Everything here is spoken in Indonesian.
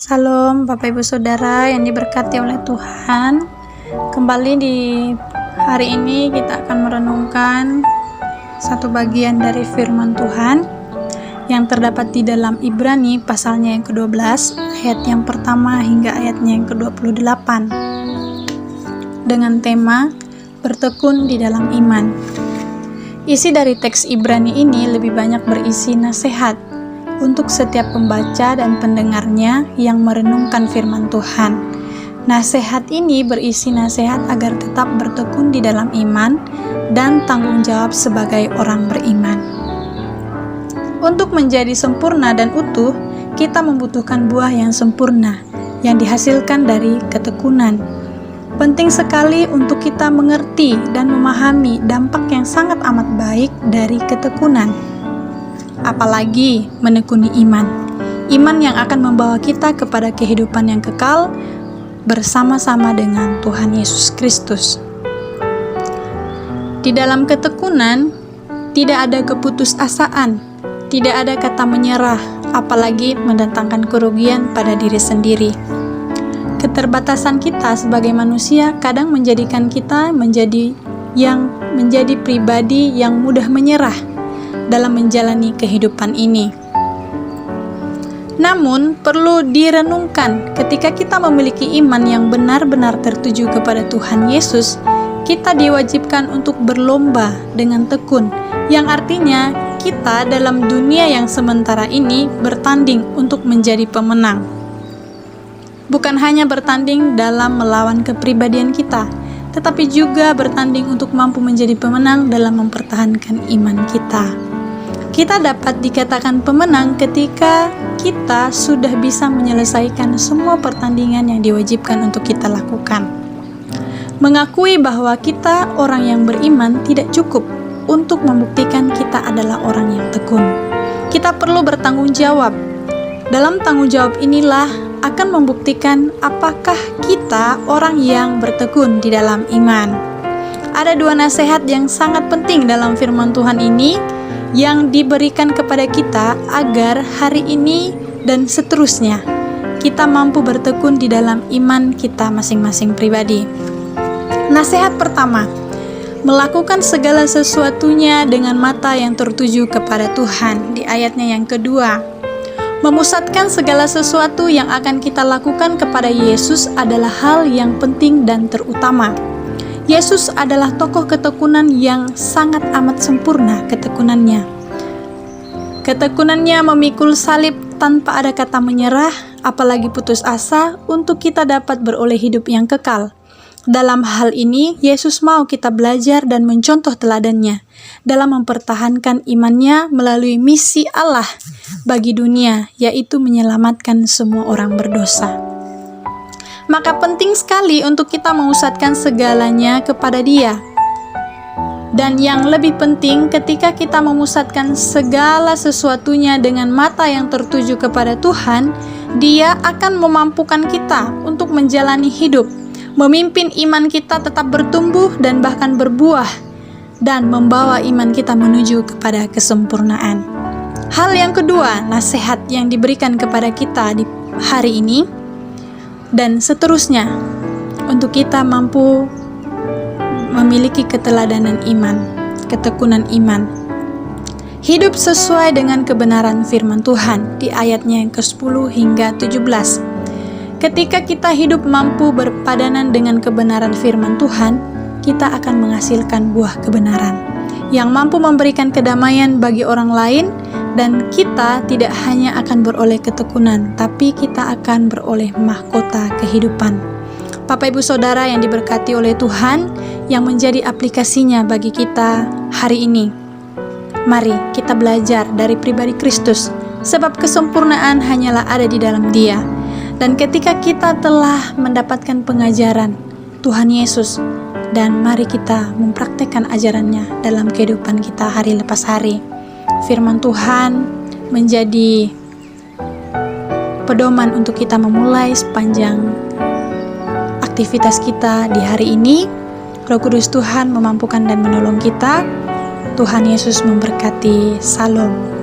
Salam Bapak Ibu Saudara yang diberkati oleh Tuhan. Kembali di hari ini kita akan merenungkan satu bagian dari firman Tuhan yang terdapat di dalam Ibrani pasalnya yang ke-12 ayat yang pertama hingga ayatnya yang ke-28 dengan tema bertekun di dalam iman. Isi dari teks Ibrani ini lebih banyak berisi nasihat untuk setiap pembaca dan pendengarnya yang merenungkan firman Tuhan. Nasihat ini berisi nasihat agar tetap bertekun di dalam iman dan tanggung jawab sebagai orang beriman. Untuk menjadi sempurna dan utuh, kita membutuhkan buah yang sempurna yang dihasilkan dari ketekunan. Penting sekali untuk kita mengerti dan memahami dampak yang sangat amat baik dari ketekunan. Apalagi menekuni iman yang akan membawa kita kepada kehidupan yang kekal bersama-sama dengan Tuhan Yesus Kristus. Di dalam ketekunan tidak ada keputusasaan, tidak ada kata menyerah, apalagi mendatangkan kerugian pada diri sendiri. Keterbatasan kita sebagai manusia kadang menjadikan kita menjadi pribadi yang mudah menyerah dalam menjalani kehidupan ini. Namun, perlu direnungkan ketika kita memiliki iman yang benar-benar tertuju kepada Tuhan Yesus, kita diwajibkan untuk berlomba dengan tekun, yang artinya kita dalam dunia yang sementara ini bertanding untuk menjadi pemenang. Bukan hanya bertanding dalam melawan kepribadian kita, tetapi juga bertanding untuk mampu menjadi pemenang dalam mempertahankan iman kita. Kita dapat dikatakan pemenang ketika kita sudah bisa menyelesaikan semua pertandingan yang diwajibkan untuk kita lakukan. Mengakui bahwa kita orang yang beriman tidak cukup untuk membuktikan kita adalah orang yang tekun. Kita perlu bertanggung jawab. Dalam tanggung jawab inilah akan membuktikan apakah kita orang yang bertekun di dalam iman. Ada dua nasihat yang sangat penting dalam firman Tuhan ini yang diberikan kepada kita agar hari ini dan seterusnya kita mampu bertekun di dalam iman kita masing-masing pribadi. Nasihat pertama, melakukan segala sesuatunya dengan mata yang tertuju kepada Tuhan. Di ayatnya yang kedua, memusatkan segala sesuatu yang akan kita lakukan kepada Yesus adalah hal yang penting dan terutama. Yesus adalah tokoh ketekunan yang sangat amat sempurna ketekunannya. Ketekunannya memikul salib tanpa ada kata menyerah, apalagi putus asa untuk kita dapat beroleh hidup yang kekal. Dalam hal ini, Yesus mau kita belajar dan mencontoh teladannya dalam mempertahankan imannya melalui misi Allah bagi dunia, yaitu menyelamatkan semua orang berdosa. Maka penting sekali untuk kita memusatkan segalanya kepada Dia. Dan yang lebih penting, ketika kita memusatkan segala sesuatunya dengan mata yang tertuju kepada Tuhan, Dia akan memampukan kita untuk menjalani hidup, memimpin iman kita tetap bertumbuh dan bahkan berbuah, dan membawa iman kita menuju kepada kesempurnaan. Hal yang kedua, nasihat yang diberikan kepada kita di hari ini dan seterusnya, untuk kita mampu memiliki keteladanan iman, ketekunan iman. Hidup sesuai dengan kebenaran firman Tuhan di ayatnya yang ke-10 hingga 17. Ketika kita hidup mampu berpadanan dengan kebenaran firman Tuhan, kita akan menghasilkan buah kebenaran yang mampu memberikan kedamaian bagi orang lain, dan kita tidak hanya akan beroleh ketekunan, tapi kita akan beroleh mahkota kehidupan. Bapak Ibu Saudara yang diberkati oleh Tuhan, yang menjadi aplikasinya bagi kita hari ini. Mari kita belajar dari pribadi Kristus, sebab kesempurnaan hanyalah ada di dalam Dia. Dan ketika kita telah mendapatkan pengajaran Tuhan Yesus, dan mari kita mempraktekkan ajarannya dalam kehidupan kita hari lepas hari. Firman Tuhan menjadi pedoman untuk kita memulai sepanjang aktivitas kita di hari ini. Roh Kudus Tuhan memampukan dan menolong kita. Tuhan Yesus memberkati. Salam.